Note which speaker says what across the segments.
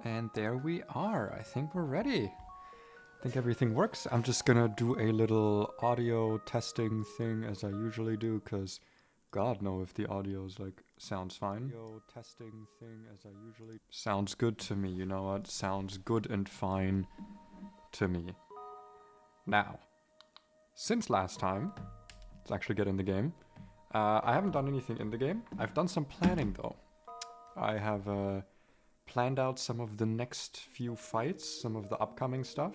Speaker 1: And there we are. I think we're ready. I think everything works. I'm just gonna do a little audio testing thing as I usually do, because God know if the audio's like sounds fine. Audio testing thing as I usually sounds good to me. You know what? Sounds good and fine to me. Now, since last time, let's actually get in the game. I haven't done anything in the game. I've done some planning though. I have planned out some of the next few fights, some of the upcoming stuff,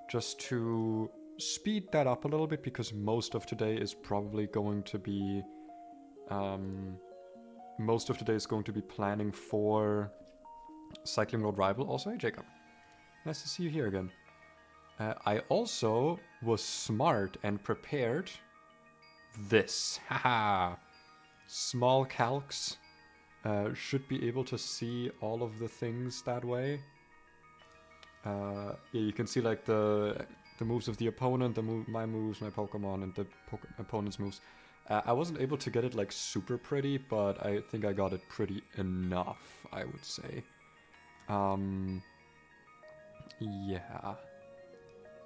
Speaker 1: just to speed that up a little bit, because most of today is probably going to be planning for Cycling Road Rival. Also, hey Jacob, nice to see you here again. I also was smart and prepared this. Haha! Small calcs should be able to see all of the things that way. Yeah, you can see like the moves of the opponent, my moves, my Pokemon, and the opponent's moves. I wasn't able to get it like super pretty, but I think I got it pretty enough, I would say. Yeah.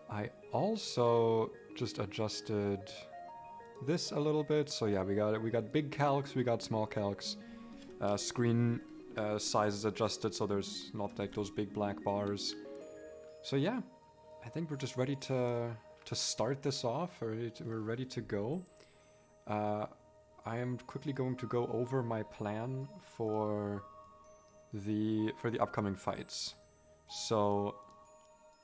Speaker 1: I also just adjusted this a little bit. So yeah, we got big calcs, we got small calcs. Screen size is adjusted, so there's not like those big black bars. So yeah, I think we're just ready to start this off. We're ready to go. I am quickly going to go over my plan for the upcoming fights. So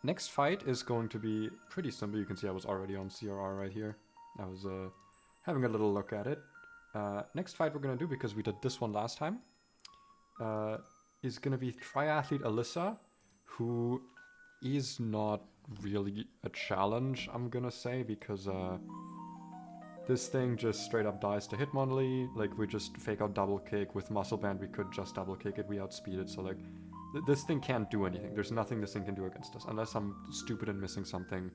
Speaker 1: next fight is going to be pretty simple. You can see I was already on CRR right here. I was having a little look at it. Next fight we're going to do, because we did this one last time, is going to be Triathlete Alyssa, who is not really a challenge, I'm going to say, because this thing just straight up dies to Hitmonlee. Like, we just fake out double kick. With Muscle Band we could just double kick it, we outspeed it, so like, this thing can't do anything. There's nothing this thing can do against us, unless I'm stupid and missing something.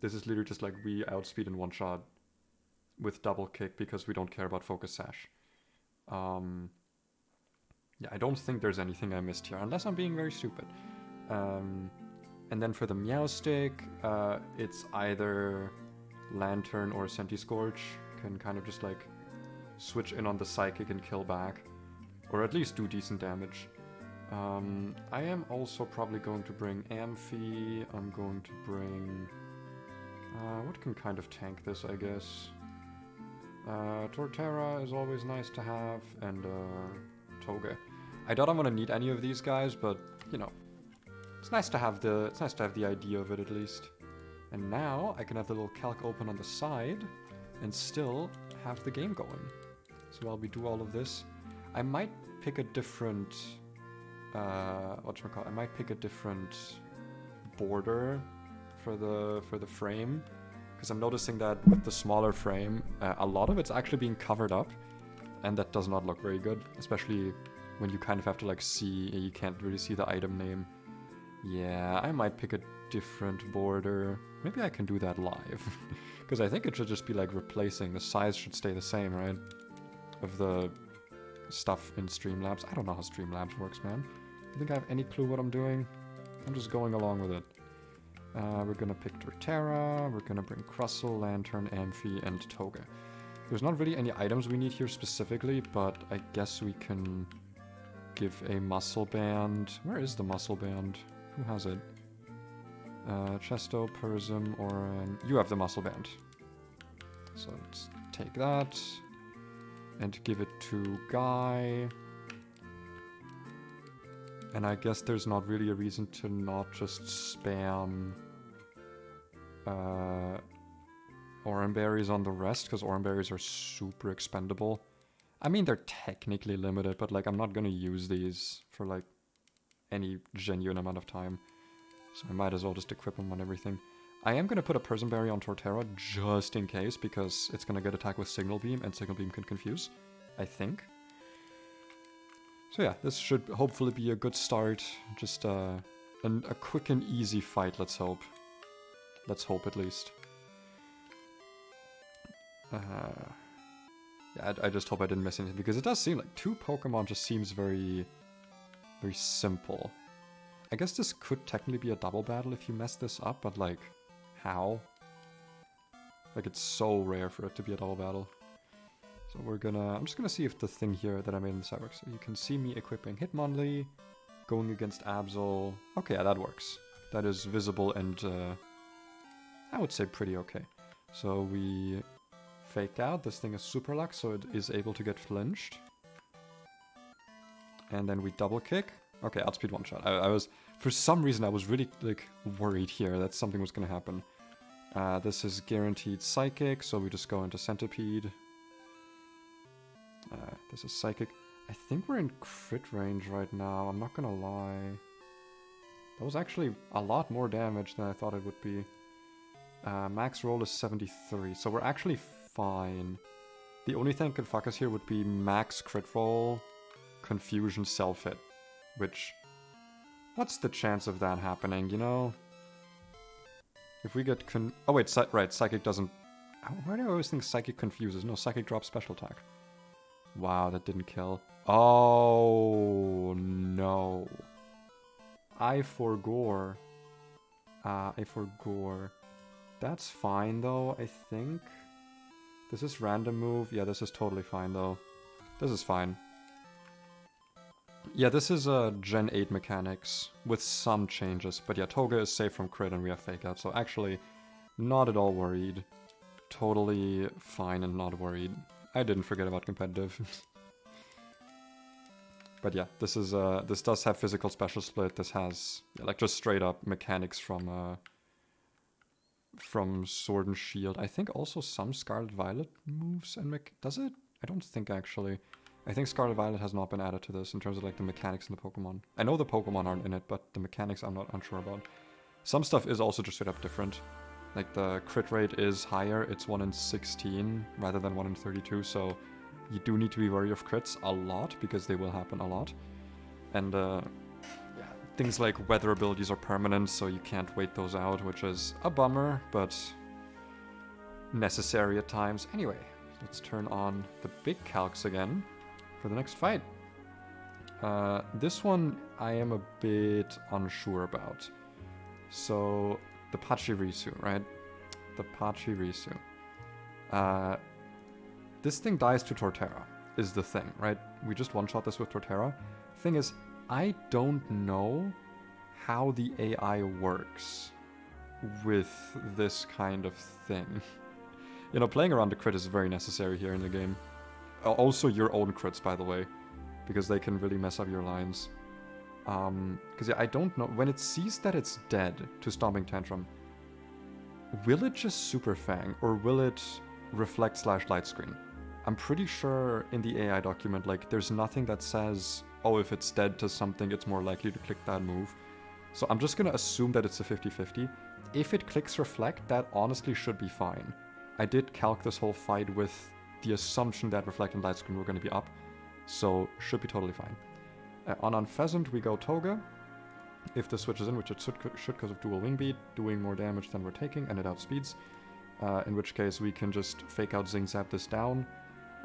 Speaker 1: This is literally just like, we outspeed in one shot with double kick, because we don't care about Focus Sash. Yeah, I don't think there's anything I missed here, unless I'm being very stupid. And then for the Meowstic, it's either Lantern or Senti-Scourge. Can kind of just like switch in on the Psychic and kill back, or at least do decent damage. I am also probably going to bring Amphi. I'm going to bring... what can kind of tank this, I guess? Torterra is always nice to have, and Toge. I doubt I'm gonna need any of these guys, but you know, it's nice to have the idea of it at least. And now I can have the little calc open on the side and still have the game going. So while we do all of this, I might pick a different I might pick a different border for the frame, because I'm noticing that with the smaller frame, a lot of it's actually being covered up, and that does not look very good, especially when you kind of have to like see, you can't really see the item name. Yeah, I might pick a different border. Maybe I can do that live, because I think it should just be like replacing. The size should stay the same, right? Of the stuff in Streamlabs. I don't know how Streamlabs works, man. You think I have any clue what I'm doing? I'm just going along with it. We're gonna pick Torterra, we're gonna bring Crustle, Lantern, Amphi, and Toge. There's not really any items we need here specifically, but I guess we can give a Muscle Band. Where is the Muscle Band? Who has it? Chesto, Persum, or... you have the Muscle Band. So let's take that and give it to Guy. And I guess there's not really a reason to not just spam Oran Berries on the rest, because Oran Berries are super expendable. I mean, they're technically limited, but like, I'm not gonna use these for like any genuine amount of time. So I might as well just equip them on everything. I am gonna put a Persum Berry on Torterra just in case, because it's gonna get attacked with Signal Beam, and Signal Beam can confuse, I think. So yeah, this should hopefully be a good start. Just a quick and easy fight, let's hope. Let's hope, at least. Yeah, I just hope I didn't miss anything, because it does seem like 2 Pokemon just seems very very simple. I guess this could technically be a double battle if you mess this up, but like, how? Like, it's so rare for it to be a double battle. So I'm just gonna see if the thing here that I made in the side works. So you can see me equipping Hitmonlee, going against Absol. Okay, yeah, that works. That is visible and, I would say pretty okay. So we fake out. This thing is super luck, so it is able to get flinched. And then we double kick. Okay, outspeed one shot. I was, for some reason, I was really, like, worried here that something was gonna happen. This is guaranteed Psychic, so we just go into Centipede. This is Psychic. I think we're in crit range right now, I'm not gonna lie. That was actually a lot more damage than I thought it would be. Max roll is 73, so we're actually fine. The only thing that could fuck us here would be max crit roll, confusion self-hit. Which, what's the chance of that happening, you know? If we get oh wait, right, Psychic doesn't... Why do I always think Psychic confuses? No, Psychic drops special attack. Wow, that didn't kill. Oh, no. I forgore. I forgore. That's fine, though, I think. This is random move. Yeah, this is totally fine, though. This is fine. Yeah, this is Gen 8 mechanics with some changes. But yeah, Toga is safe from crit and we have fake out. So actually, not at all worried. Totally fine and not worried. I didn't forget about competitive. But yeah, this is this does have physical special split. This has like just straight up mechanics from Sword and Shield. I think also some Scarlet Violet moves and does it? I don't think actually. I think Scarlet Violet has not been added to this in terms of like the mechanics in the Pokemon. I know the Pokemon aren't in it, but the mechanics I'm not unsure about. Some stuff is also just straight up different. Like the crit rate is higher, it's 1 in 16 rather than 1 in 32, so you do need to be wary of crits a lot because they will happen a lot. And yeah, things like weather abilities are permanent, so you can't wait those out, which is a bummer, but necessary at times. Anyway, let's turn on the big calcs again for the next fight. This one I am a bit unsure about. So, the Pachirisu, right? The Pachirisu. This thing dies to Torterra, is the thing, right? We just one-shot this with Torterra. Thing is, I don't know how the AI works with this kind of thing. You know, playing around the crit is very necessary here in the game. Also your own crits, by the way, because they can really mess up your lines. Because yeah, I don't know, when it sees that it's dead to Stomping Tantrum, will it just Super Fang, or will it reflect / light screen? I'm pretty sure in the AI document, like, there's nothing that says, oh, if it's dead to something, it's more likely to click that move. So I'm just gonna assume that it's a 50-50. If it clicks Reflect, that honestly should be fine. I did calc this whole fight with the assumption that Reflect and Light Screen were gonna be up, so should be totally fine. On Unpheasant, we go Toga. If this switches in, which it should because of dual wing beat, doing more damage than we're taking, and it outspeeds. In which case we can just fake out Zing Zap this down.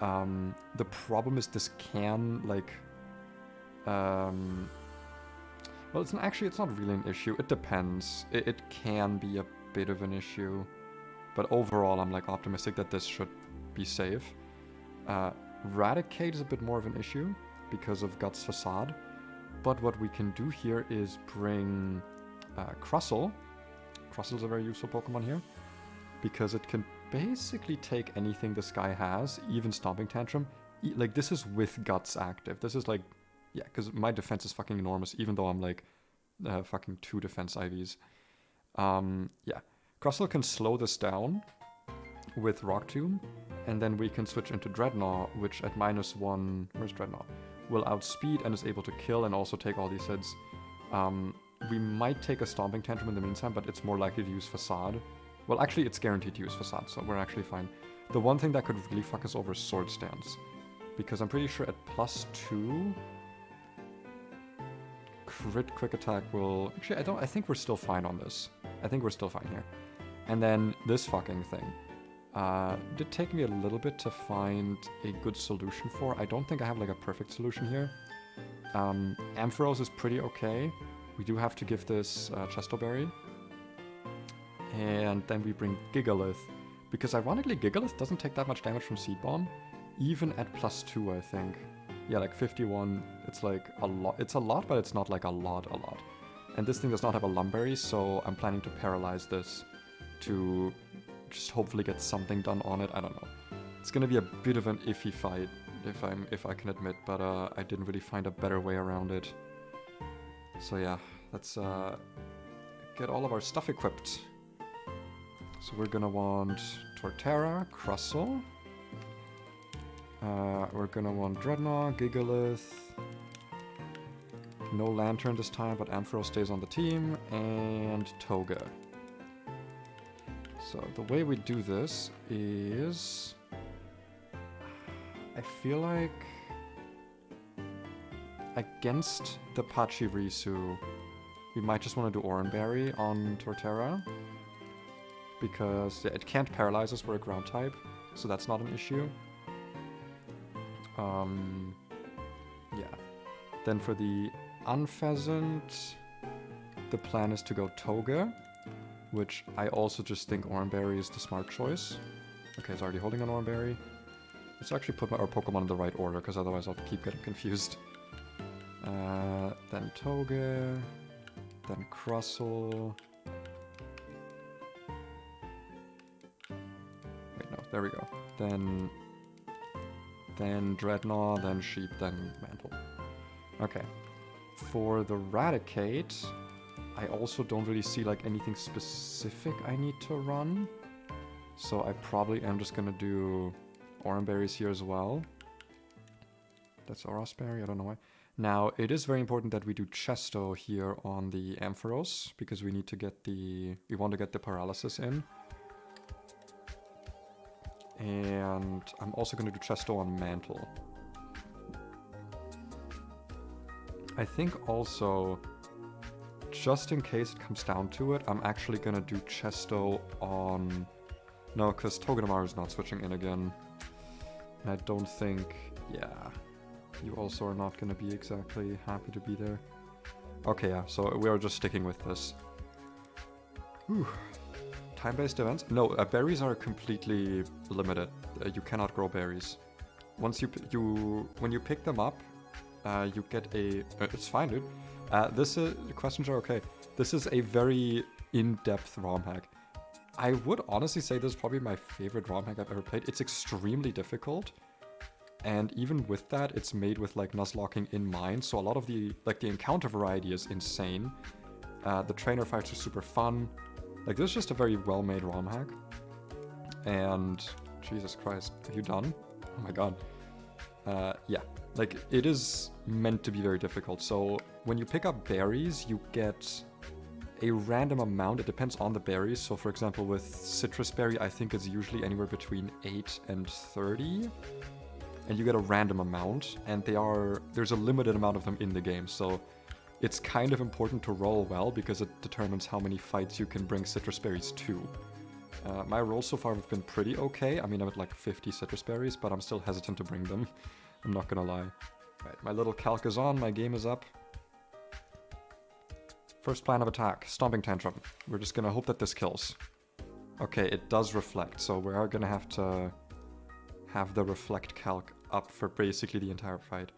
Speaker 1: The problem is this can, like... well, it's not really an issue. It depends. It can be a bit of an issue. But overall, I'm, like, optimistic that this should be safe. Raticate is a bit more of an issue because of Guts Facade. But what we can do here is bring Crustle. Crustle's a very useful Pokemon here, because it can basically take anything this guy has, even Stomping Tantrum. Like, this is with Guts active. This is like, yeah, because my defense is fucking enormous, even though I'm like fucking 2 defense IVs. Yeah, Crustle can slow this down with Rock Tomb, and then we can switch into Dreadnought, which at -1, where's Dreadnought? Will outspeed and is able to kill and also take all these hits. We might take a Stomping Tantrum in the meantime, but it's more likely to use Facade. Well, actually, it's guaranteed to use Facade, so we're actually fine. The one thing that could really fuck us over is Sword Stance, because I'm pretty sure at +2, crit quick attack will... Actually, I think we're still fine on this. I think we're still fine here. And then this fucking thing. Did take me a little bit to find a good solution for. I don't think I have like a perfect solution here. Ampharos is pretty okay. We do have to give this Chestoberry. And then we bring Gigalith. Because ironically, Gigalith doesn't take that much damage from Seed Bomb. Even at +2, I think. Yeah, like 51, it's like a lot. It's a lot, but it's not like a lot. And this thing does not have a Lumberry, so I'm planning to paralyze this to just hopefully get something done on it. I don't know. It's gonna be a bit of an iffy fight, if I can admit, but I didn't really find a better way around it. So yeah, let's get all of our stuff equipped. So we're gonna want Torterra, Crustle. We're gonna want Dreadnought, Gigalith. No Lantern this time, but Ampharos stays on the team, and Toga. So the way we do this is... I feel like... against the Pachirisu, we might just want to do Oranberry on Torterra. Because yeah, it can't paralyze us, we're a ground type, so that's not an issue. Yeah. Then for the Unpheasant, the plan is to go Toga, which I also just think Oranberry is the smart choice. Okay, it's already holding an Oranberry. Let's actually put our Pokemon in the right order, because otherwise I'll keep getting confused. Then Toga, then Crustle. Wait, no, there we go. Then Dreadnought, then Sheep, then Mantle. Okay. For the Raticate, I also don't really see like anything specific I need to run. So I probably am just gonna do Oranberries here as well. That's Orosberry, I don't know why. Now, it is very important that we do Chesto here on the Ampharos, because we need to get we want to get the paralysis in. And I'm also going to do Chesto on Mantle. I think also, just in case it comes down to it, I'm actually going to do Chesto on... No, because Togedemaru is not switching in again. And I don't think... Yeah. You also are not going to be exactly happy to be there. Okay, yeah, so we are just sticking with this. Whew. Time-based events? No, berries are completely limited. You cannot grow berries. Once when you pick them up, you get a... it's fine, dude. Questions are okay. This is a very in-depth ROM hack. I would honestly say this is probably my favorite ROM hack I've ever played. It's extremely difficult. And even with that, it's made with like Nuzlocking in mind. So a lot of the encounter variety is insane. The trainer fights are super fun. Like, this is just a very well-made ROM hack. And Jesus Christ, are you done? Oh my god. Yeah, like, it is meant to be very difficult. So when you pick up berries, you get a random amount. It depends on the berries. So for example, with citrus berry, I think it's usually anywhere between 8 and 30. And you get a random amount, and there's a limited amount of them in the game. So it's kind of important to roll well, because it determines how many fights you can bring citrus berries to. My rolls so far have been pretty okay. I mean, I'm at like 50 citrus berries, but I'm still hesitant to bring them. I'm not gonna lie. Right, my little calc is on, my game is up. First plan of attack, Stomping Tantrum. We're just gonna hope that this kills. Okay, it does reflect, so we are gonna have to have the reflect calc up for basically the entire fight.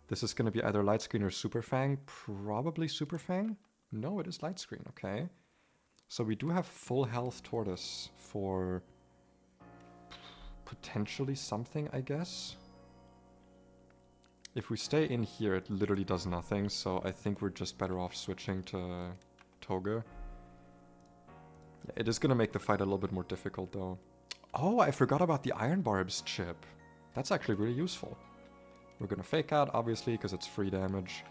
Speaker 1: This is gonna be either Light Screen or Super Fang. Probably Super Fang? No, it is Light Screen, okay. So we do have full health Tortoise for potentially something, I guess. If we stay in here, it literally does nothing, so I think we're just better off switching to Toga. Yeah, it is gonna make the fight a little bit more difficult, though. Oh, I forgot about the Iron Barbs chip. That's actually really useful. We're gonna Fake Out, obviously, because it's free damage.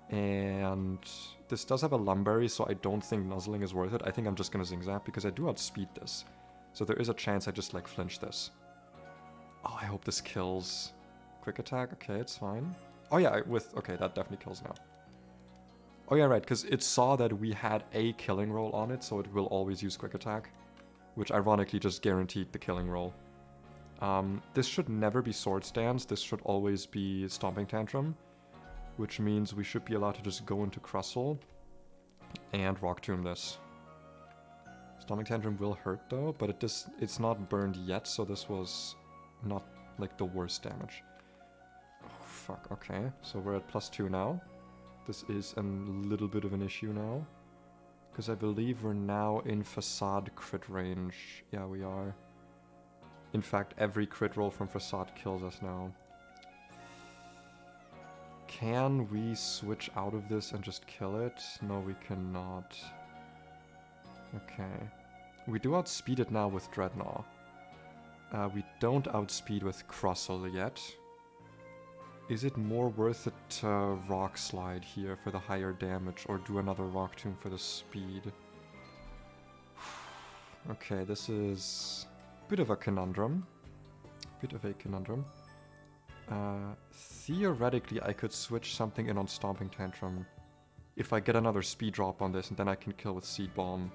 Speaker 1: And this does have a Lumberry, so I don't think Nuzzling is worth it. I think I'm just gonna Zing Zap, because I do outspeed this. So there is a chance I just, like, flinch this. Oh, I hope this kills. Quick Attack, okay, it's fine. Oh yeah, okay, that definitely kills now. Oh yeah, right, because it saw that we had a killing roll on it, so it will always use Quick Attack. Which ironically just guaranteed the killing roll. This should never be Swords Dance, this should always be Stomping Tantrum. which means we should be allowed to just go into Crustle and Rock Tomb this. Stomping Tantrum will hurt though, but it's not burned yet, so this was not like the worst damage. Oh fuck, okay. So we're at +2 now. This is a little bit of an issue now. Because I believe we're now in Facade crit range. Yeah, we are. In fact, every crit roll from Facade kills us now. Can we switch out of this and just kill it? No, we cannot. Okay. We do outspeed it now with Dreadnought. We don't outspeed with Crustle yet. Is it more worth it to Rock Slide here for the higher damage, or do another Rock Tomb for the speed? Okay, this is a bit of a conundrum. Theoretically, I could switch something in on Stomping Tantrum if I get another speed drop on this, and then I can kill with Seed Bomb.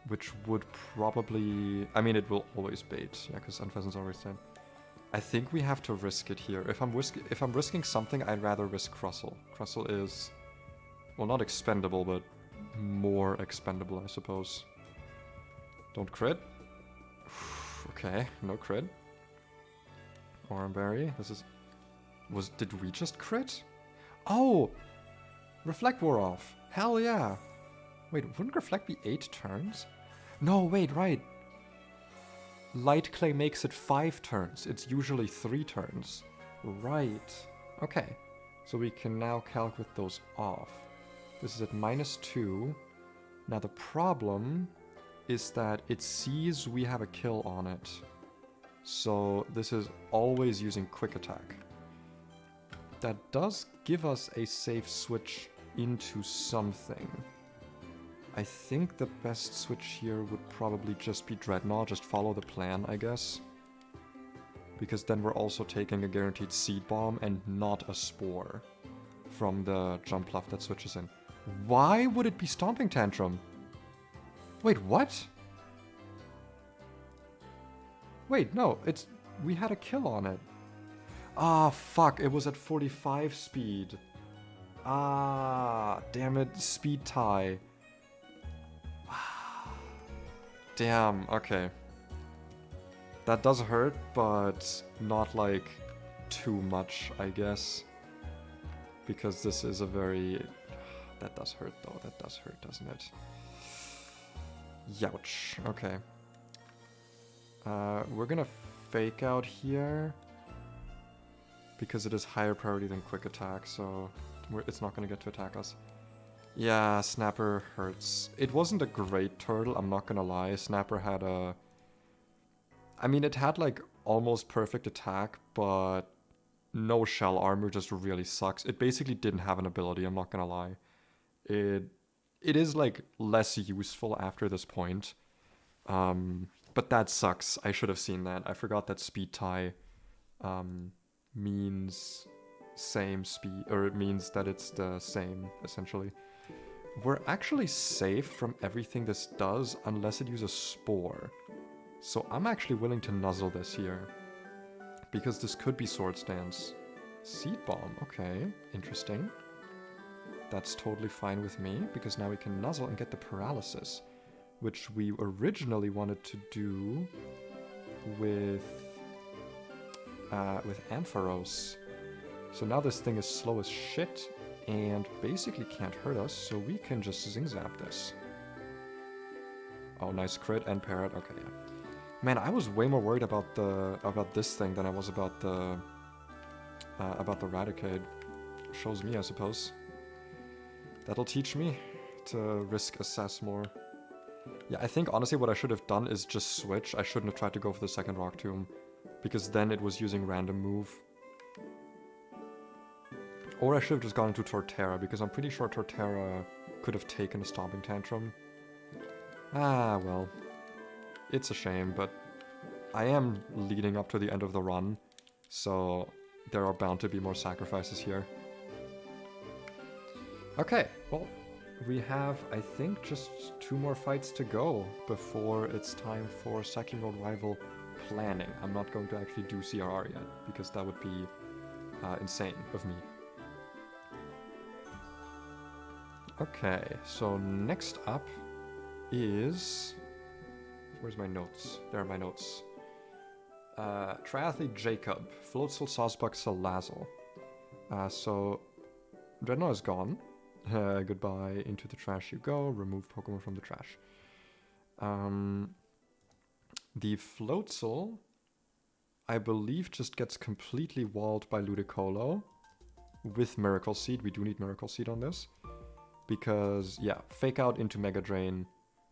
Speaker 1: Which would probably... I mean, it will always bait, yeah, because Unpheasant's always dead. I think we have to risk it here. If I'm risking something, I'd rather risk Crustle. Crustle is, well, not expendable, but more expendable, I suppose. Don't crit. Okay, no crit. Oranberry. This is... Did we just crit? Oh! Reflect wore off. Hell yeah! Wait, wouldn't Reflect be 8 turns? No, wait, right. Light Clay makes it 5 turns. It's usually 3 turns. Right. Okay. So we can now calc with those off. This is at -2. Now the problem is that it sees we have a kill on it. So this is always using Quick Attack. That does give us a safe switch into something. I think the best switch here would probably just be Dreadnought, just follow the plan, I guess. Because then we're also taking a guaranteed Seed Bomb and not a Spore from the Jump Bluff that switches in. Why would it be Stomping Tantrum? Wait, what? Wait, no, it's... we had a kill on it. Ah, fuck, it was at 45 speed. Ah, damn it, speed tie. Damn, okay. That does hurt, but not like too much, I guess. Because this is a very... That does hurt though, that does hurt, doesn't it? Youch, okay. We're gonna Fake Out here. Because it is higher priority than Quick Attack, so it's not gonna get to attack us. Yeah, Snapper hurts. It wasn't a great turtle, I'm not gonna lie. Snapper had a... I mean, it had like almost perfect attack, but no shell armor just really sucks. It basically didn't have an ability, I'm not gonna lie. It is like less useful after this point. But that sucks. I should have seen that. I forgot that Speed Tie means same speed, or it means that it's the same, essentially. We're actually safe from everything this does unless it uses Spore. So I'm actually willing to nuzzle this here. Because this could be Swords Dance. Seed Bomb, okay, interesting. That's totally fine with me, because now we can nuzzle and get the paralysis. Which we originally wanted to do with Ampharos. So now this thing is slow as shit, and basically can't hurt us, so we can just Zing Zap this. Oh, nice crit and parrot. Okay, yeah. Man, I was way more worried about this thing than I was about the Raticate. Shows me, I suppose. That'll teach me to risk assess more. Yeah, I think honestly what I should have done is just switch. I shouldn't have tried to go for the second Rock Tomb, because then it was using random move. Or I should have just gone into Torterra, because I'm pretty sure Torterra could have taken a Stomping Tantrum. Ah, well. It's a shame, but I am leading up to the end of the run, so there are bound to be more sacrifices here. Okay, well, we have, I think, just 2 more fights to go before it's time for Second World Rival planning. I'm not going to actually do CRR yet, because that would be insane of me. Okay, so next up is... Where's my notes? There are my notes. Triathlete Jacob, Floatzel, Sawsbuck, Salazzle. So Dreadnought is gone. Goodbye, into the trash you go. Remove Pokemon from the trash. The Floatzel, I believe, just gets completely walled by Ludicolo with Miracle Seed. We do need Miracle Seed on this. Because, yeah, Fake Out into Mega Drain.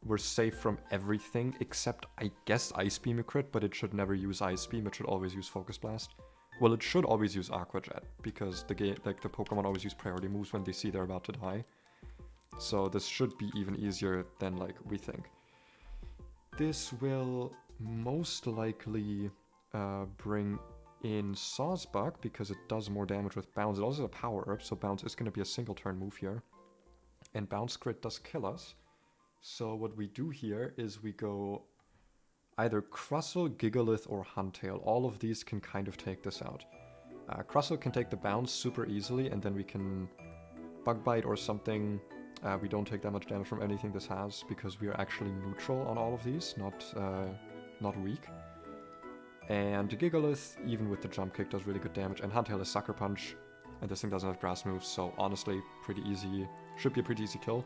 Speaker 1: We're safe from everything except, I guess, Ice Beam a crit, but it should never use Ice Beam. It should always use Focus Blast. Well, it should always use Aqua Jet, because the Pokemon always use priority moves when they see they're about to die. So this should be even easier than, like, we think. This will most likely bring in Sawsbuck, because it does more damage with Bounce. It also has a Power Herb, so Bounce is going to be a single turn move here. And Bounce Crit does kill us. So what we do here is we go either Crustle, Gigalith, or Huntail. All of these can kind of take this out. Crustle can take the Bounce super easily, and then we can Bug Bite or something. We don't take that much damage from anything this has, because we are actually neutral on all of these, not weak. And Gigalith, even with the Jump Kick, does really good damage. And Huntail is Sucker Punch, and this thing doesn't have Grass moves, so honestly, pretty easy. Should be a pretty easy kill.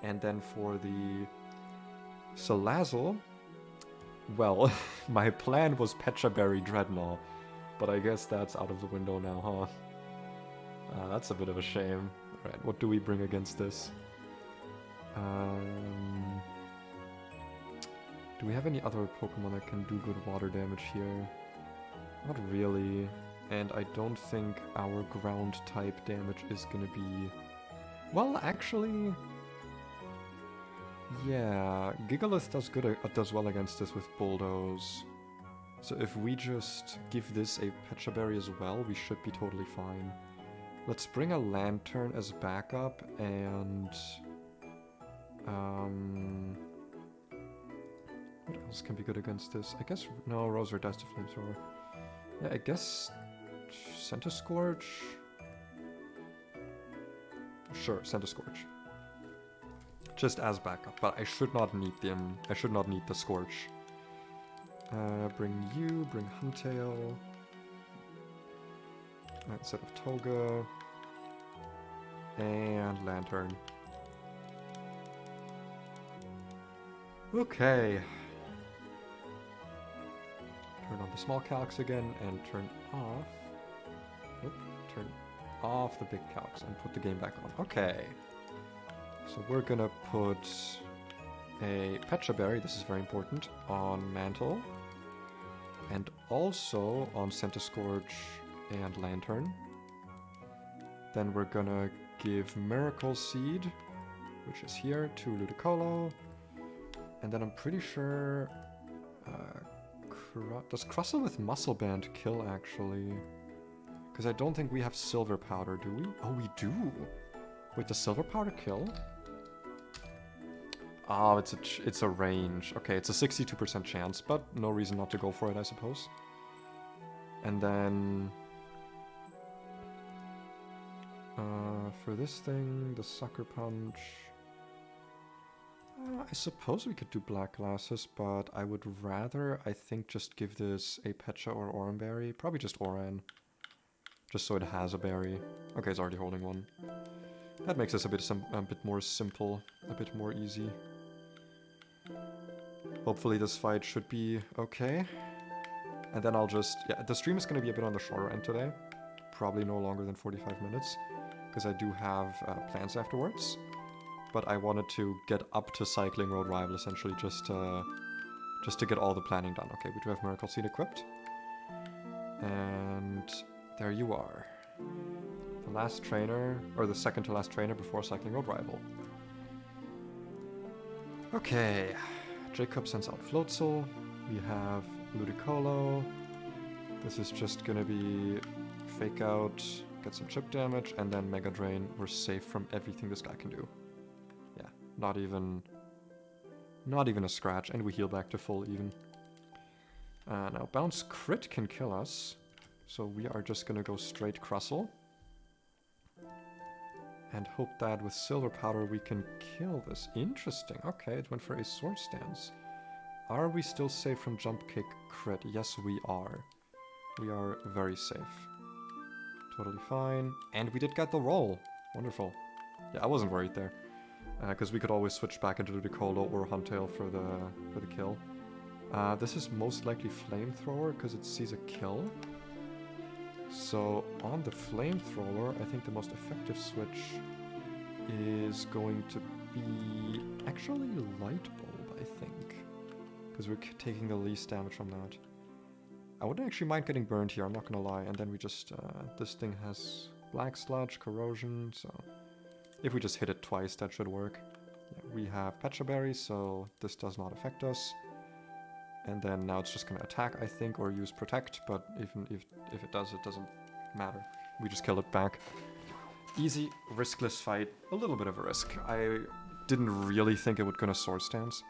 Speaker 1: And then for the Salazzle, well, my plan was Pecha Berry Dreadnought, but I guess that's out of the window now, huh? That's a bit of a shame. Alright, what do we bring against this? Do we have any other Pokemon that can do good water damage here? Not really. And I don't think our ground type damage is gonna be... Well, actually... Yeah, Gigalith does well against this with Bulldoze. So if we just give this a Pecha Berry as well, we should be totally fine. Let's bring a Lantern as backup, and... what else can be good against this? I guess... No, Rosary dies to Flamethrower. Yeah, I guess... Centiskorch? Sure, Centiskorch. Just as backup, but I should not need them. I should not need the Scorch. Bring you, bring Huntail. Instead of Toga. And Lantern. Okay. Turn on the small calcs again and turn off... Nope. Turn off the big calcs and put the game back on. Okay. So we're gonna put a Pecha Berry, this is very important, on Mantle. And also on Centiskorch and Lantern. Then we're gonna give Miracle Seed, which is here, to Ludicolo. And then I'm pretty sure... does Crustle with Muscle Band kill, actually? Because I don't think we have Silver Powder, do we? Oh, we do! Wait, does Silver Powder kill? Oh, it's a range. Okay, it's a 62% chance, but no reason not to go for it, I suppose. And then... for this thing, the Sucker Punch... I suppose we could do Black Glasses, but I would rather, I think, just give this a Pecha or Oranberry. Probably just Oran. Just so it has a berry. Okay, it's already holding one. That makes this a bit more simple, a bit more easy. Hopefully this fight should be okay. And then I'll just... Yeah, the stream is going to be a bit on the shorter end today. Probably no longer than 45 minutes. Because I do have plans afterwards. But I wanted to get up to Cycling Road Rival, essentially, just to get all the planning done. Okay, we do have Miracle Seed equipped. And there you are. The last trainer, or the second to last trainer before Cycling Road Rival. Okay, Jacob sends out Floatzel. We have Ludicolo. This is just gonna be Fake Out, get some chip damage, and then Mega Drain. We're safe from everything this guy can do. Yeah, not even a scratch, and we heal back to full even. Now Bounce Crit can kill us, so we are just gonna go straight Crustle. and hope that with silver powder we can kill this. Interesting. Okay, it went for a sword stance. Are we still safe from jump kick crit? Yes, we are. We are very safe. Totally fine. And we did get the roll. Wonderful. Yeah, I wasn't worried there. Because we could always switch back into the Colo or Huntail for the kill. This is most likely Flamethrower because it sees a kill. So on the Flamethrower, I think the most effective switch is going to be actually Light Bulb, I think. Because we're taking the least damage from that. I wouldn't actually mind getting burned here, I'm not gonna lie. And then we just, this thing has Black Sludge, Corrosion, so if we just hit it twice, that should work. Yeah, we have Petra Berry, so this does not affect us. And then now it's just gonna attack, I think, or use Protect, but even if it does, it doesn't matter. We just kill it back. Easy, riskless fight. A little bit of a risk. I didn't really think it would gonna sword stance.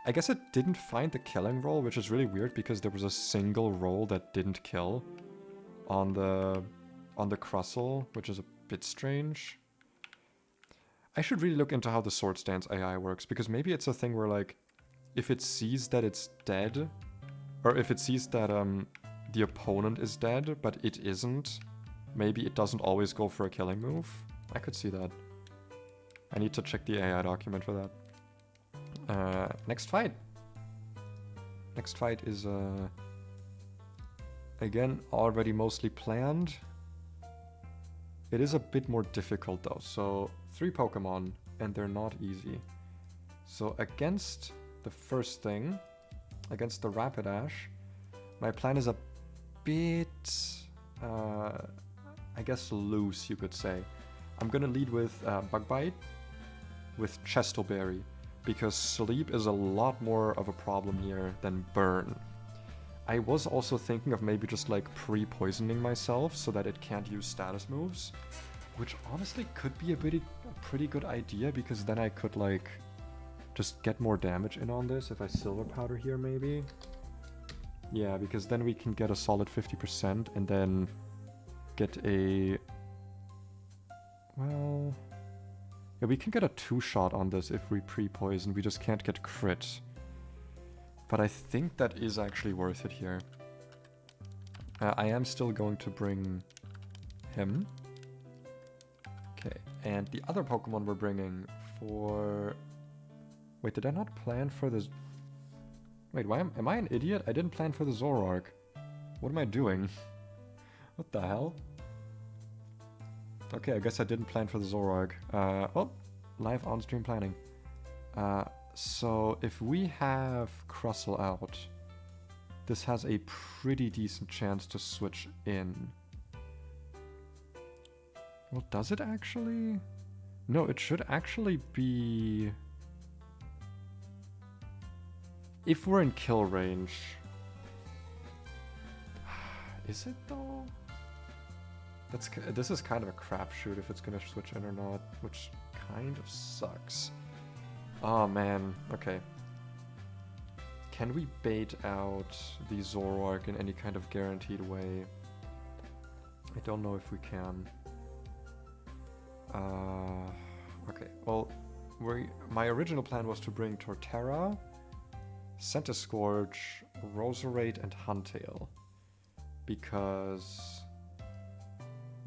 Speaker 1: I guess it didn't find the killing roll, which is really weird because there was a single roll that didn't kill on the Crustle, which is a bit strange. I should really look into how the sword stance AI works, because maybe it's a thing where, like, if it sees that it's dead, or if it sees that the opponent is dead, but it isn't, maybe it doesn't always go for a killing move. I could see that. I need to check the AI document for that. Next fight. Next fight is, again, already mostly planned. It is a bit more difficult though, so 3 Pokemon, and they're not easy. So against the first thing, against the Rapidash, my plan is a bit, I guess, loose, you could say. I'm gonna lead with Bug Bite, with Chestoberry, because Sleep is a lot more of a problem here than Burn. I was also thinking of maybe just like pre-poisoning myself so that it can't use status moves, which honestly could be a pretty good idea, because then I could like just get more damage in on this if I Silver Powder here maybe. Yeah, because then we can get a solid 50% and then get a... well... yeah, we can get a 2-shot on this if we pre-poison, we just can't get crit. But I think that is actually worth it here. I am still going to bring him. Okay, and the other Pokemon we're bringing for... wait, did I not plan for this? Wait, why am I an idiot? I didn't plan for the Zoroark. What am I doing? What the hell? Okay, I guess I didn't plan for the Zoroark. Oh, live on-stream planning. So if we have Crustle out, this has a pretty decent chance to switch in. Well, does it actually? No, it should actually be... if we're in kill range. Is it though? This is kind of a crapshoot if it's gonna switch in or not, which kind of sucks. Oh man, okay. Can we bait out the Zoroark in any kind of guaranteed way? I don't know if we can. Okay, well, my original plan was to bring Torterra, Centiskorch, Roserade, and Huntail, because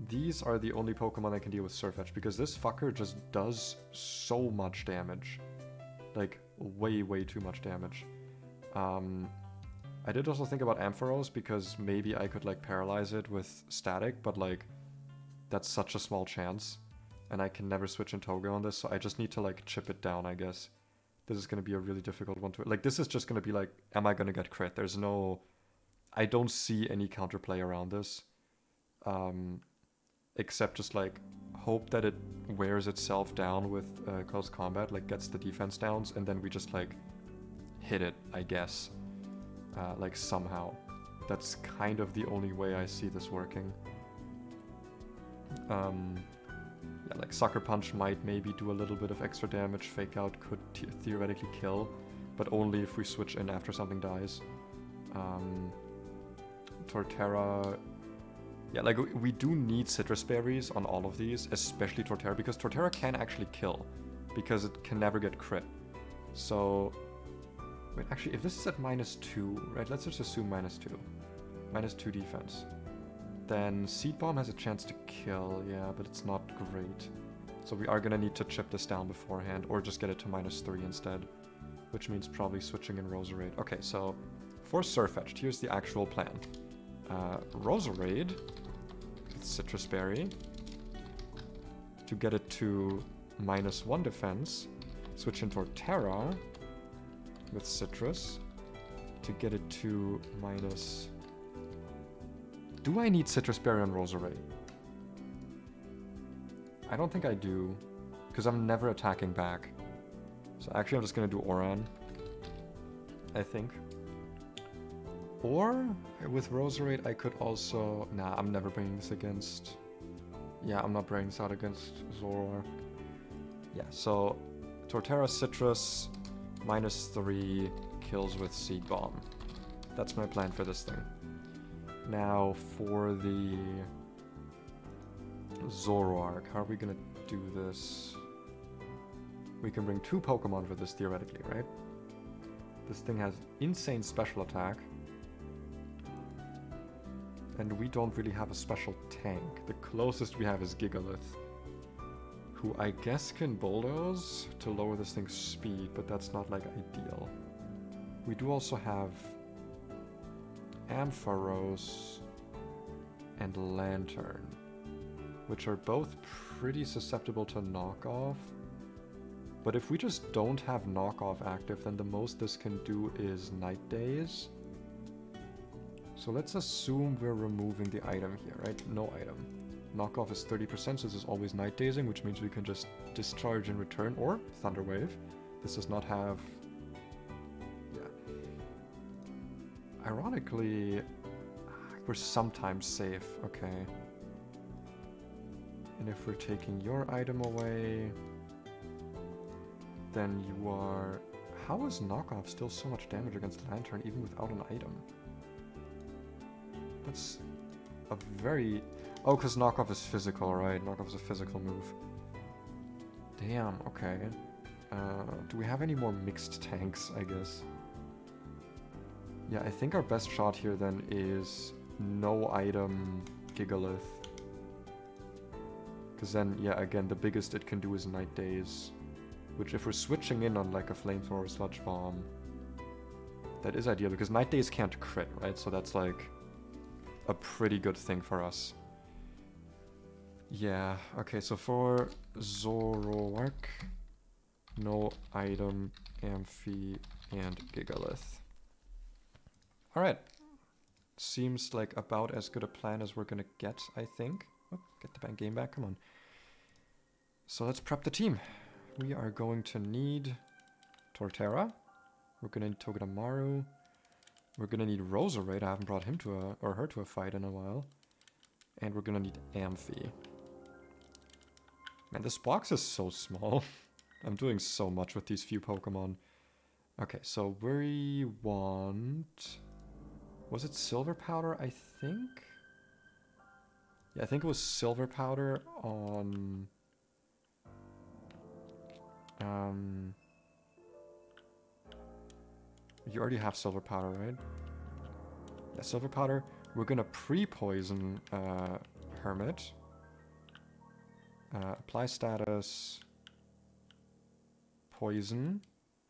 Speaker 1: these are the only Pokemon that can deal with Surf Edge, because this fucker just does so much damage. Like, way too much damage. I did also think about Ampharos, because maybe I could, like, paralyze it with Static, but, like, that's such a small chance. And I can never switch in Toga on this, so I just need to, like, chip it down, I guess. This is going to be a really difficult one to... like, this is just going to be, like, am I going to get crit? There's no... I don't see any counterplay around this. Except just, like, hope that it wears itself down with close combat, like, gets the defense downs, and then we just, like, hit it, I guess. Like, somehow. That's kind of the only way I see this working. Yeah, like, Sucker Punch might maybe do a little bit of extra damage. Fake Out could theoretically kill, but only if we switch in after something dies. Torterra Yeah, like we do need citrus berries on all of these, especially Torterra, because Torterra can actually kill, because it can never get crit. So, wait, actually, if this is at -2, right, let's just assume -2. -2 defense. Then Seed Bomb has a chance to kill, yeah, but it's not great. So we are gonna need to chip this down beforehand, or just get it to -3 instead. Which means probably switching in Roserade. Okay, so for Surfetched, here's the actual plan. Roserade, Citrus Berry, to get it to -1 defense. Switch in Torterra with Citrus to get it to minus... Do I need Citrus Berry on Roserade? I don't think I do, because I'm never attacking back. So actually I'm just going to do Oran, I think. Or, with Roserade I could also... Nah, I'm never bringing this against... Yeah, I'm not bringing this out against Zoroark. Yeah, so Torterra Citrus, -3, kills with Seed Bomb. That's my plan for this thing. Now, for the Zoroark, how are we going to do this? We can bring 2 Pokemon for this, theoretically, right? This thing has insane special attack. And we don't really have a special tank. The closest we have is Gigalith, who I guess can Bulldoze to lower this thing's speed, but that's not, like, ideal. We do also have Ampharos and Lantern, which are both pretty susceptible to knockoff. But if we just don't have knockoff active, then the most this can do is Night Daze. So let's assume we're removing the item here, right? No item. Knockoff is 30%, so this is always Night Dazing, which means we can just discharge in return, or Thunder Wave. This does not have... Yeah. Ironically, we're sometimes safe, okay. And if we're taking your item away, then you are... How is Knockoff still so much damage against Lantern, even without an item? That's a very... Oh, because Knockoff is physical, right? Knockoff is a physical move. Damn, okay. Do we have any more mixed tanks, I guess? Yeah, I think our best shot here then is no item Gigalith. Because then, yeah, again, the biggest it can do is Night Daze. Which, if we're switching in on like a Flamethrower or Sludge Bomb, that is ideal, because Night Daze can't crit, right? So that's like a pretty good thing for us. Yeah, okay, so for Zoroark, no item, Amphi, and Gigalith. Alright. Seems like about as good a plan as we're gonna get, I think. Oh, get the game back, come on. So let's prep the team. We are going to need Torterra. We're gonna need Togedemaru. We're gonna need Roserade. I haven't brought him to a, or her to a fight in a while. And we're gonna need Amphi. Man, this box is so small. I'm doing so much with these few Pokemon. Okay, so we want... Was it Silver Powder, I think? Yeah, I think it was Silver Powder on... You already have Silver Powder, right? Yeah, Silver Powder. We're gonna pre-poison Hermit. Apply status... Poison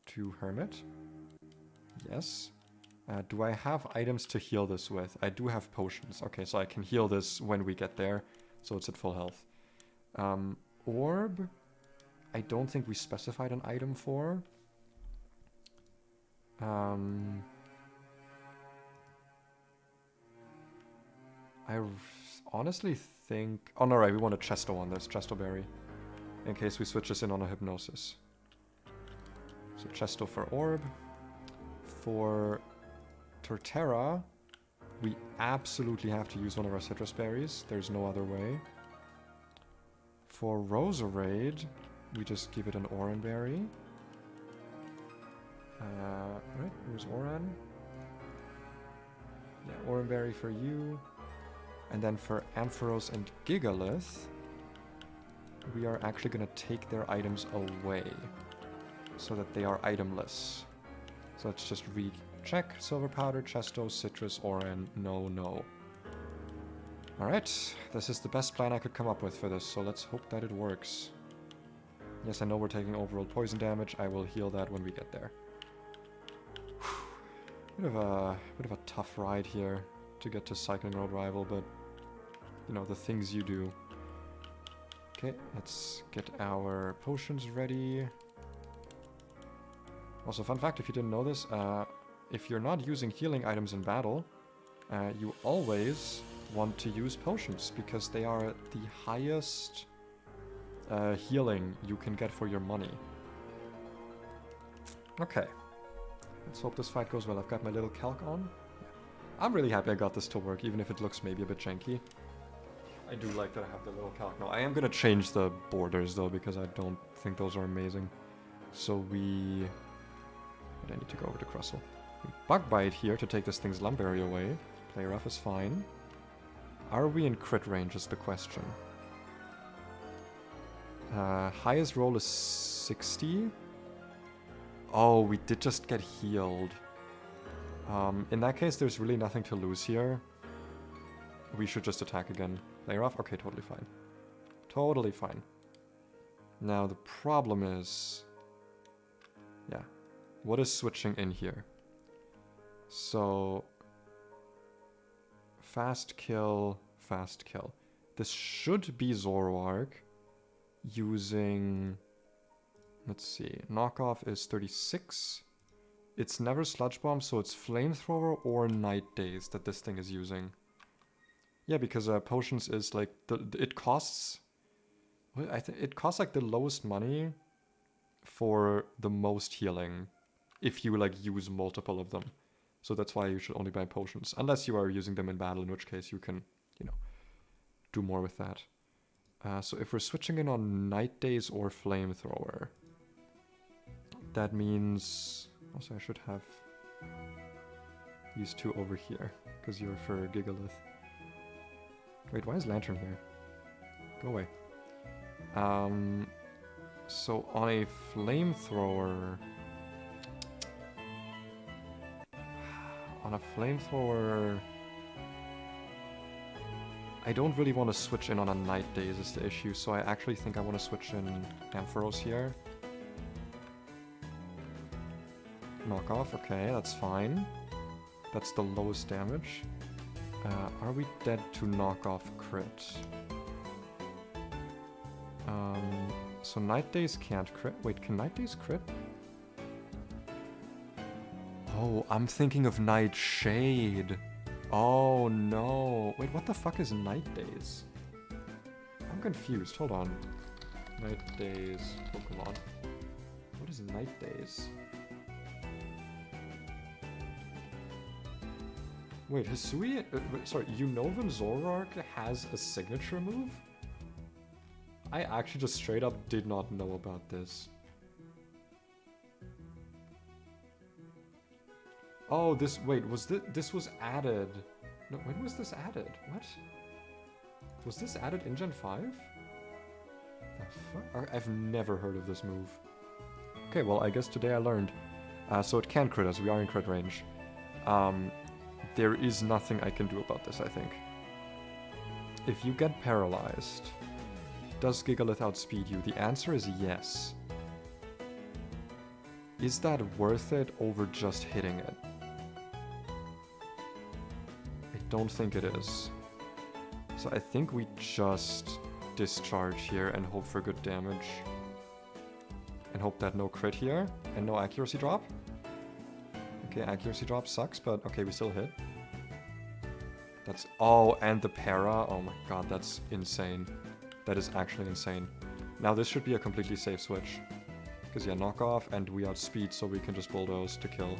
Speaker 1: to Hermit. Yes. Do I have items to heal this with? I do have potions. Okay, so I can heal this when we get there. So it's at full health. Orb. I don't think we specified an item for. I honestly think... Oh, no, right, we want a Chesto on this. Chesto Berry. In case we switch this in on a Hypnosis. So Chesto for Orb. For Torterra, we absolutely have to use one of our Citrus Berries. There's no other way. For Roserade, we just give it an Oran Berry. Right, here's Oran. Yeah, Oran Berry for you. And then for Ampharos and Gigalith, we are actually going to take their items away so that they are itemless. So let's just recheck. Silver Powder, Chesto, Citrus, Oran, no. Alright, this is the best plan I could come up with for this, so let's hope that it works. Yes, I know we're taking overall poison damage. I will heal that when we get there. Bit of a tough ride here to get to Cycling Road Rival, but you know, the things you do. Okay, let's get our potions ready. Also, fun fact, if you didn't know this, if you're not using healing items in battle, you always want to use potions, because they are the highest healing you can get for your money. Okay. Let's hope this fight goes well. I've got my little calc on. I'm really happy I got this to work, even if it looks maybe a bit janky. I do like that I have the little calc now. I am going to change the borders, though, because I don't think those are amazing. So we... But I need to go over to Crustle. Bug Bite here to take this thing's Lumberry away. Play rough is fine. Are we in crit range is the question. Highest roll is 60. Oh, we did just get healed. In that case, there's really nothing to lose here. We should just attack again. Play rough? Okay, totally fine. Totally fine. Now, the problem is... Yeah. What is switching in here? So... Fast kill, fast kill. This should be Zoroark using... Let's see. Knockoff is 36. It's never Sludge Bomb, so it's Flamethrower or Night Daze that this thing is using. Yeah, because potions is like... it costs... Well, I think it costs like the lowest money for the most healing if you like use multiple of them. So that's why you should only buy potions. Unless you are using them in battle, in which case you can, you know, do more with that. So if we're switching in on Night Daze or Flamethrower, that means... Also, I should have these two over here, because you're for Gigalith. Wait, why is Lantern here? Go away. So on a Flamethrower... On a Flamethrower... I don't really want to switch in on a Night Daze is the issue, so I actually think I want to switch in Ampharos here. Knockoff, okay, that's fine. That's the lowest damage. Are we dead to knockoff crit? So Night Daze can't crit. Wait, can Night Daze crit? Oh, I'm thinking of Nightshade. Oh no. Wait, what the fuck is Night Daze? I'm confused. Hold on. Night Daze Pokemon. What is Night Daze? Wait, Hisui... sorry, Unova Zoroark has a signature move? I actually just straight up did not know about this. Oh, this... Wait, was this was added... No, when was this added? What? Was this added in Gen 5? The fuck? I've never heard of this move. Okay, well, I guess today I learned. So it can crit us. We are in crit range. There is nothing I can do about this, I think. If you get paralyzed, does Gigalith outspeed you? The answer is yes. Is that worth it over just hitting it? I don't think it is. So I think we just discharge here and hope for good damage. And hope that no crit here and no accuracy drop. Okay, accuracy drop sucks, but okay, we still hit. That's... Oh, and the para. Oh my god, that's insane. That is actually insane. Now this should be a completely safe switch. Because yeah, knockoff, and we outspeed, so we can just bulldoze to kill.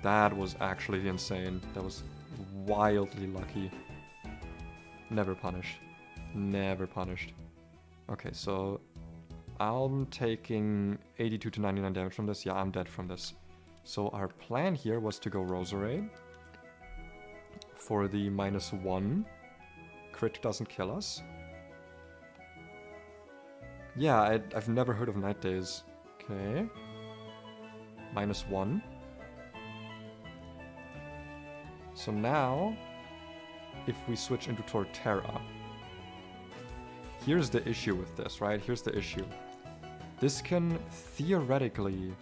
Speaker 1: That was actually insane. That was wildly lucky. Never punished. Never punished. Okay, so... I'm taking 82 to 99 damage from this. Yeah, I'm dead from this. So our plan here was to go Roserade for the -1. crit doesn't kill us. Yeah, I've never heard of Night Days. Okay. -1. So now, if we switch into Torterra, here's the issue with this, right? Here's the issue. This can theoretically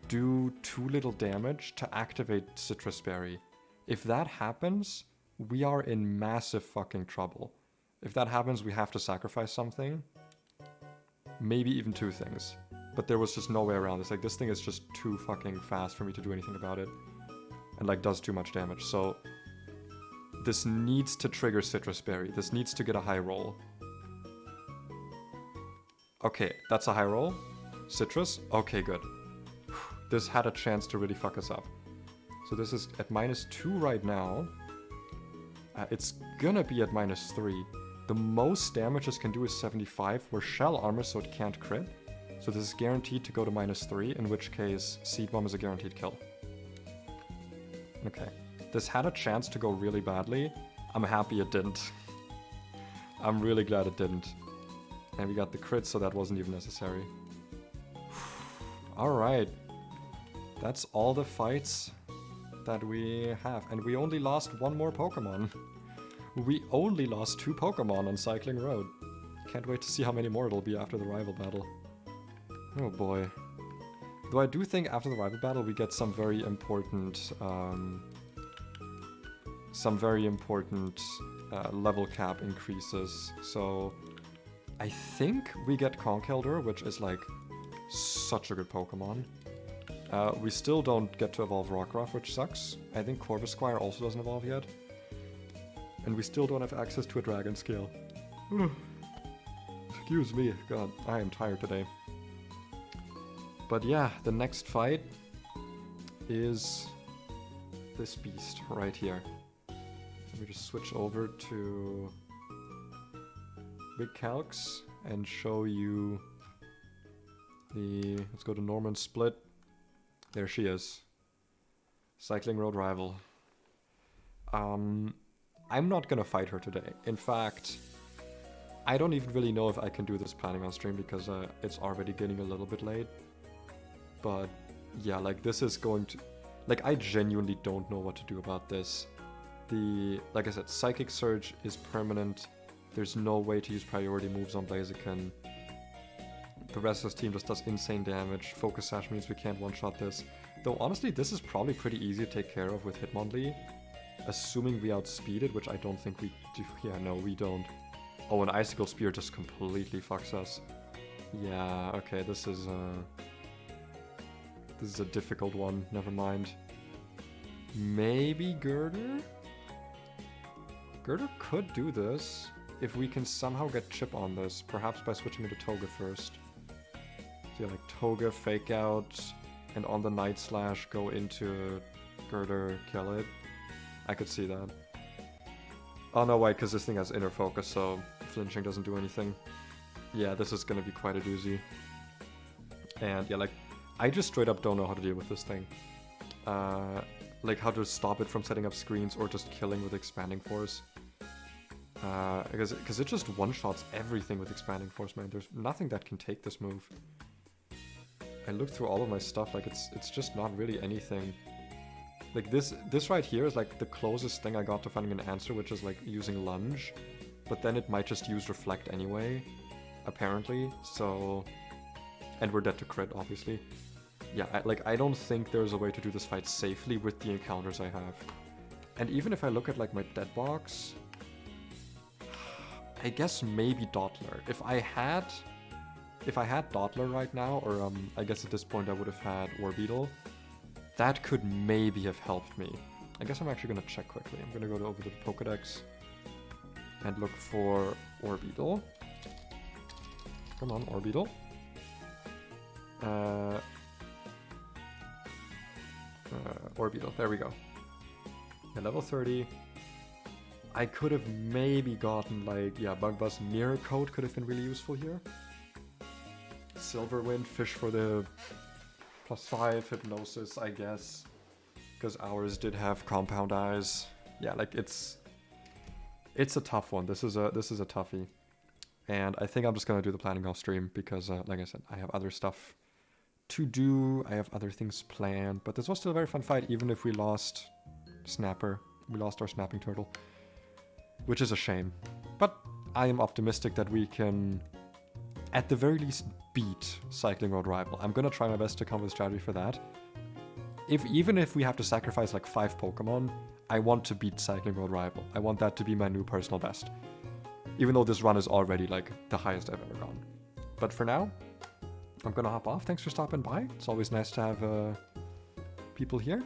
Speaker 1: do too little damage to activate Citrus Berry. If that happens, we are in massive fucking trouble. If that happens, we have to sacrifice something. Maybe even 2 things. But there was just no way around this. Like, this thing is just too fucking fast for me to do anything about it. And, like, does too much damage. So, this needs to trigger Citrus Berry. This needs to get a high roll. Okay, that's a high roll. Citrus? Okay, good. This had a chance to really fuck us up. So this is at -2 right now. It's gonna be at -3. The most damage this can do is 75. We're shell armor, so it can't crit. So this is guaranteed to go to -3, in which case Seed Bomb is a guaranteed kill. Okay. This had a chance to go really badly. I'm happy it didn't. I'm really glad it didn't. And we got the crit, so that wasn't even necessary. Alright. That's all the fights that we have. And we only lost 1 more Pokemon. We only lost 2 Pokemon on Cycling Road. Can't wait to see how many more it'll be after the rival battle. Oh boy. Though I do think after the rival battle we get some very important level cap increases. So I think we get Conkeldurr, which is like such a good Pokemon. We still don't get to evolve Rockruff, which sucks. I think Corvisquire also doesn't evolve yet. And we still don't have access to a Dragon Scale. Excuse me, god, I am tired today. But yeah, the next fight is this beast right here. Let me just switch over to Big Calx and show you the... Let's go to Norman Split. There she is. Cycling Road rival. I'm not gonna fight her today. In fact, I don't even really know if I can do this planning on stream because it's already getting a little bit late. But yeah, like this is going to... Like I genuinely don't know what to do about this. Like I said, Psychic Surge is permanent. There's no way to use priority moves on Blaziken. The rest of this team just does insane damage. Focus Sash means we can't one-shot this. Though honestly, this is probably pretty easy to take care of with Hitmonlee. Assuming we outspeed it, which I don't think we do. Yeah, no, we don't. Oh, an Icicle Spear just completely fucks us. Yeah, okay, this is a difficult one. Never mind. Maybe Girder? Girder could do this if we can somehow get Chip on this. Perhaps by switching into Toga first. So yeah, like Toga, Fake Out, and on the Night Slash go into Girder, kill it. I could see that. Oh no, wait, because this thing has Inner Focus, so flinching doesn't do anything. Yeah, this is gonna be quite a doozy. And yeah, like, I just straight up don't know how to deal with this thing. Like how to stop it from setting up screens or just killing with Expanding Force. Because it just one-shots everything with Expanding Force, man. There's nothing that can take this move. I looked through all of my stuff, like it's just not really anything. Like this right here is like the closest thing I got to finding an answer, which is like using Lunge. But then it might just use Reflect anyway, apparently, so... And we're dead to crit, obviously. Yeah, I don't think there's a way to do this fight safely with the encounters I have. And even if I look at like my dead box... I guess maybe Dottler. If I had Dottler right now, or I guess at this point I would have had Orbeetle, that could maybe have helped me. I guess I'm actually gonna check quickly. I'm gonna go over to the Pokedex and look for Orbeetle. Come on, Orbeetle. Orbeetle, there we go. Yeah, level 30. I could have maybe gotten like, yeah, Bug Buzz Mirror Coat could have been really useful here. Silverwind, fish for the +5 Hypnosis, I guess. Because ours did have Compound Eyes. Yeah, like it's It's a tough one. This is a toughie. And I think I'm just gonna do the planning off stream because, like I said, I have other stuff to do. I have other things planned. But this was still a very fun fight, even if we lost Snapper. We lost our snapping turtle, which is a shame. But I am optimistic that we can, at the very least, beat Cycling Road Rival. I'm gonna try my best to come up with a strategy for that. Even if we have to sacrifice like 5 Pokemon, I want to beat Cycling Road Rival. I want that to be my new personal best. Even though this run is already like the highest I've ever gone. But for now, I'm gonna hop off. Thanks for stopping by. It's always nice to have people here.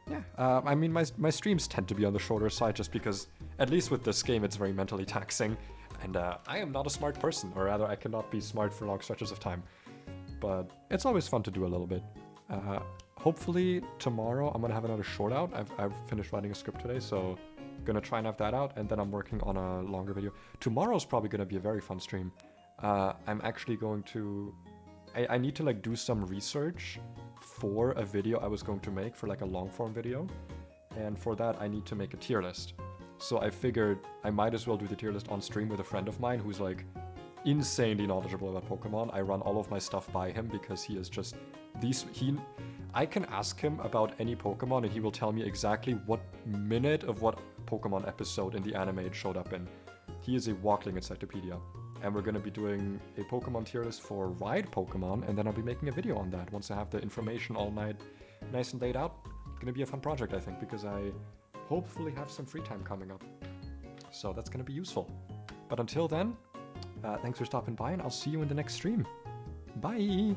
Speaker 1: Yeah, I mean, my streams tend to be on the shorter side just because, at least with this game, it's very mentally taxing. And I am not a smart person, or rather, I cannot be smart for long stretches of time. But it's always fun to do a little bit. Hopefully, tomorrow I'm gonna have another short out. I've finished writing a script today, so gonna try and have that out, and then I'm working on a longer video. Tomorrow's probably gonna be a very fun stream. I'm actually going to... I need to like do some research for a video I was going to make for like a long form video, and for that I need to make a tier list. So I figured I might as well do the tier list on stream with a friend of mine who's like insanely knowledgeable about Pokemon. I run all of my stuff by him because he is just I can ask him about any Pokemon and he will tell me exactly what minute of what Pokemon episode in the anime it showed up in. He is a walking encyclopedia. And we're going to be doing a Pokemon tier list for Ride Pokemon, and then I'll be making a video on that once I have the information all nice and laid out. It's going to be a fun project, I think, because I hopefully have some free time coming up. So that's going to be useful. But until then, thanks for stopping by, and I'll see you in the next stream. Bye!